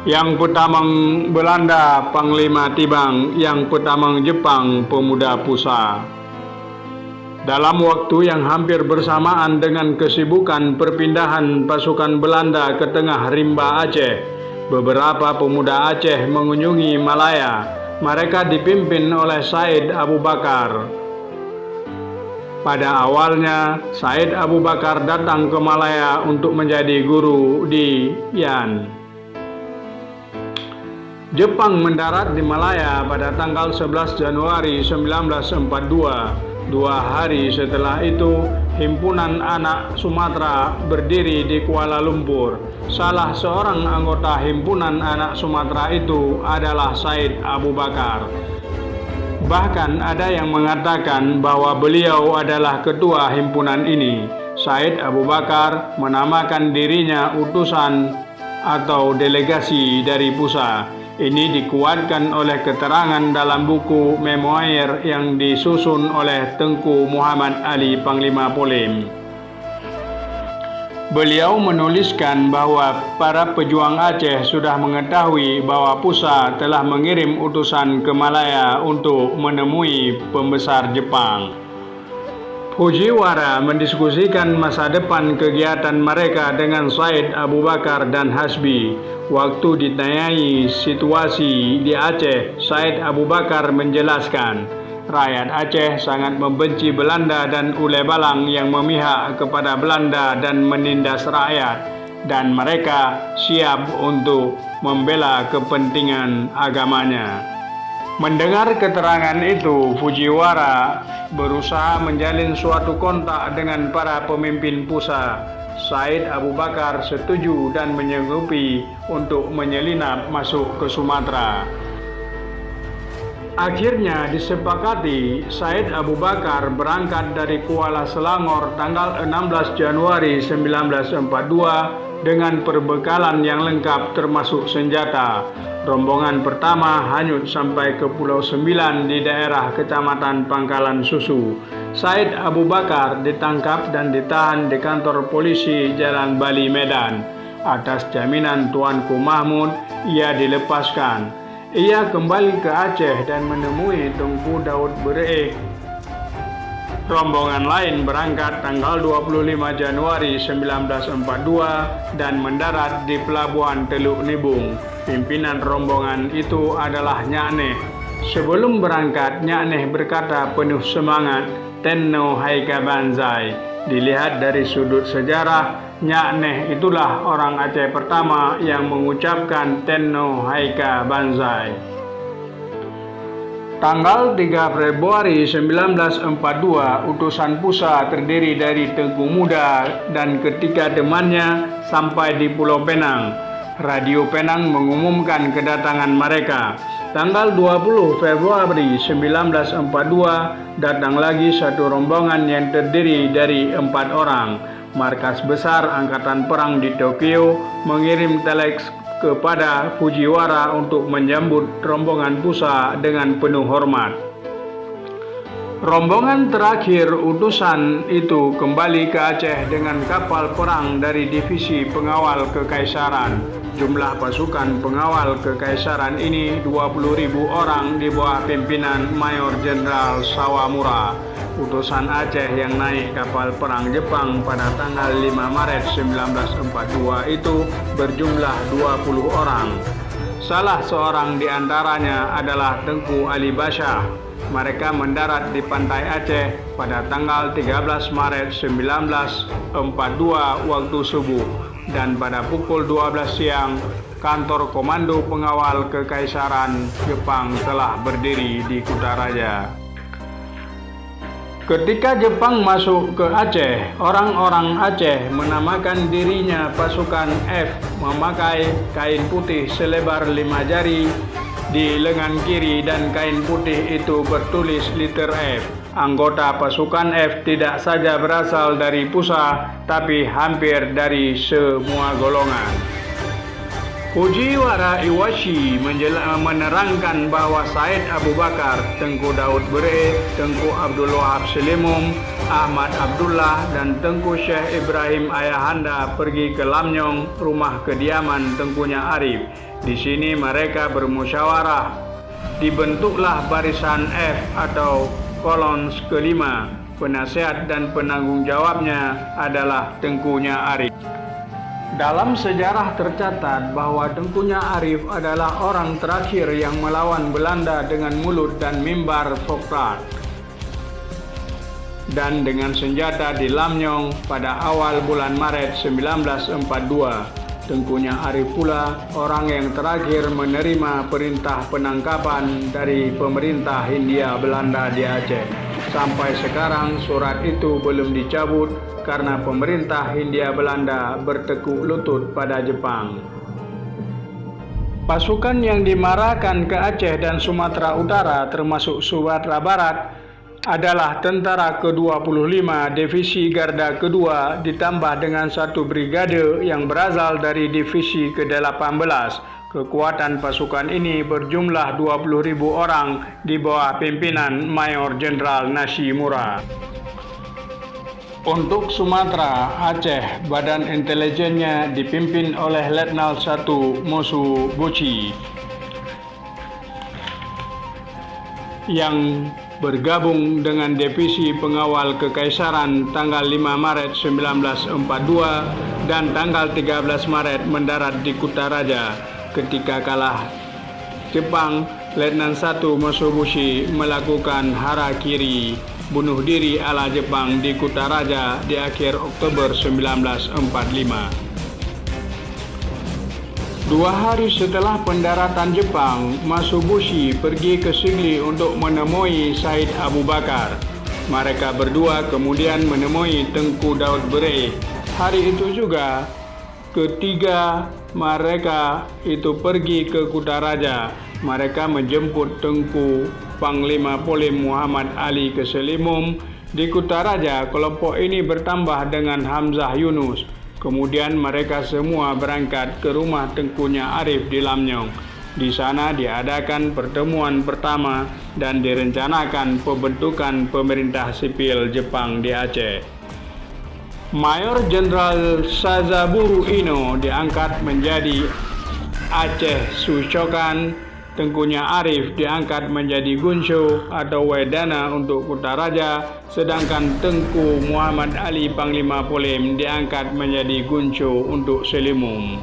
Yang pertama Belanda Panglima Tibang, yang pertama Jepang Pemuda Pusa. Dalam waktu yang hampir bersamaan dengan kesibukan perpindahan pasukan Belanda ke tengah rimba Aceh, beberapa pemuda Aceh mengunjungi Malaya. Mereka dipimpin oleh Said Abu Bakar. Pada awalnya, Said Abu Bakar datang ke Malaya untuk menjadi guru di Yan. Jepang mendarat di Malaya pada tanggal 11 Januari 1942. 2 hari setelah itu, Himpunan Anak Sumatera berdiri di Kuala Lumpur. Salah seorang anggota Himpunan Anak Sumatera itu adalah Said Abu Bakar. Bahkan ada yang mengatakan bahwa beliau adalah ketua himpunan ini. Said Abu Bakar menamakan dirinya utusan atau delegasi dari Pusa. Ini dikuatkan oleh keterangan dalam buku memoir yang disusun oleh Tengku Muhammad Ali Panglima Polim. Beliau menuliskan bahwa para pejuang Aceh sudah mengetahui bahwa Pusa telah mengirim utusan ke Malaya untuk menemui pembesar Jepang. Fujiwara mendiskusikan masa depan kegiatan mereka dengan Said Abu Bakar dan Hasbi. Waktu ditanyai situasi di Aceh, Said Abu Bakar menjelaskan, rakyat Aceh sangat membenci Belanda dan Ule Balang yang memihak kepada Belanda dan menindas rakyat, dan mereka siap untuk membela kepentingan agamanya. Mendengar keterangan itu, Fujiwara berusaha menjalin suatu kontak dengan para pemimpin Pusa. Said Abu Bakar setuju dan menyanggupi untuk menyelinap masuk ke Sumatera. Akhirnya disepakati, Said Abu Bakar berangkat dari Kuala Selangor tanggal 16 Januari 1942 dengan perbekalan yang lengkap termasuk senjata. Rombongan pertama hanyut sampai ke Pulau Sembilan di daerah Kecamatan Pangkalan Susu. Said Abu Bakar ditangkap dan ditahan di kantor polisi Jalan Bali Medan. Atas jaminan Tuanku Mahmud, ia dilepaskan. Ia kembali ke Aceh dan menemui Tengku Daud Bereik. Rombongan lain berangkat tanggal 25 Januari 1942 dan mendarat di Pelabuhan Teluk Nibung. Pimpinan rombongan itu adalah Nyak Neh. Sebelum berangkat, Nyak Neh berkata penuh semangat, "Tenno Haika Banzai." Dilihat dari sudut sejarah, Nyak Neh itulah orang Aceh pertama yang mengucapkan Tenno Haika Banzai. Tanggal 3 Februari 1942, utusan Pusa terdiri dari Tengku Muda dan ketiga temannya sampai di Pulau Penang. Radio Penang mengumumkan kedatangan mereka. Tanggal 20 Februari 1942, datang lagi satu rombongan yang terdiri dari 4 orang. Markas Besar Angkatan Perang di Tokyo mengirim teleks kepada Fujiwara untuk menyambut rombongan Pusa dengan penuh hormat. Rombongan terakhir utusan itu kembali ke Aceh dengan kapal perang dari Divisi Pengawal Kekaisaran. Jumlah pasukan pengawal kekaisaran ini 20.000 orang di bawah pimpinan Mayor Jenderal Sawamura. Utusan Aceh yang naik kapal perang Jepang pada tanggal 5 Maret 1942 itu berjumlah 20 orang. Salah seorang di antaranya adalah Tengku Ali Basyah. Mereka mendarat di pantai Aceh pada tanggal 13 Maret 1942 waktu subuh, dan pada pukul 12 siang kantor Komando Pengawal Kekaisaran Jepang telah berdiri di Kutaraja. Ketika Jepang masuk ke Aceh, orang-orang Aceh menamakan dirinya pasukan F, memakai kain putih selebar 5 jari di lengan kiri dan kain putih itu bertulis liter F. Anggota pasukan F tidak saja berasal dari Pusa, tapi hampir dari semua golongan. Fujiwara Iwashi menerangkan bahwa Said Abu Bakar, Tengku Daud Bereik, Tengku Abdul Wahab Selimum, Ahmad Abdullah, dan Tengku Syekh Ibrahim Ayahanda pergi ke Lamnyong, rumah kediaman Tengkunya Arif. Di sini mereka bermusyawarah. Dibentuklah barisan F atau kolons kelima. Penasihat dan penanggung jawabnya adalah Tengkunya Arif. Dalam sejarah tercatat bahwa Tengkunya Arif adalah orang terakhir yang melawan Belanda dengan mulut dan mimbar Vogtland dan dengan senjata di Lamnyong pada awal bulan Maret 1942. Tengkunya Arif pula orang yang terakhir menerima perintah penangkapan dari pemerintah Hindia Belanda di Aceh. Sampai sekarang surat itu belum dicabut karena pemerintah Hindia Belanda bertekuk lutut pada Jepang. Pasukan yang dimarahkan ke Aceh dan Sumatera Utara termasuk Sumatera Barat adalah Tentara ke-25 Divisi Garda Kedua ditambah dengan satu brigade yang berasal dari Divisi ke-18. Kekuatan pasukan ini berjumlah 20.000 orang di bawah pimpinan Mayor Jenderal Nashimura. Untuk Sumatera, Aceh, badan intelijennya dipimpin oleh Letnan 1 Mosu Boci yang bergabung dengan Divisi Pengawal Kekaisaran tanggal 5 Maret 1942 dan tanggal 13 Maret mendarat di Kutaraja. Ketika kalah Jepang, Letnan 1 Mosobushi melakukan harakiri bunuh diri ala Jepang di Kutaraja di akhir Oktober 1945. 2 hari setelah pendaratan Jepang, Mosobushi pergi ke Sigli untuk menemui Said Abu Bakar. Mereka berdua kemudian menemui Tengku Daud Bere. Hari itu juga ketiga mereka itu pergi ke Kutaraja. Mereka menjemput Tengku Panglima Polim Muhammad Ali ke Selimum. Di Kutaraja, kelompok ini bertambah dengan Hamzah Yunus. Kemudian mereka semua berangkat ke rumah Tengkunya Arif di Lamnyong. Di sana diadakan pertemuan pertama dan direncanakan pembentukan pemerintah sipil Jepang di Aceh. Mayor Jenderal Sazaburu Ino diangkat menjadi Aceh Sucokan. Tengkunya Arif diangkat menjadi Gunsho atau Wedana untuk Kutaraja, sedangkan Tengku Muhammad Ali Panglima Polim diangkat menjadi Gunsho untuk Selimum.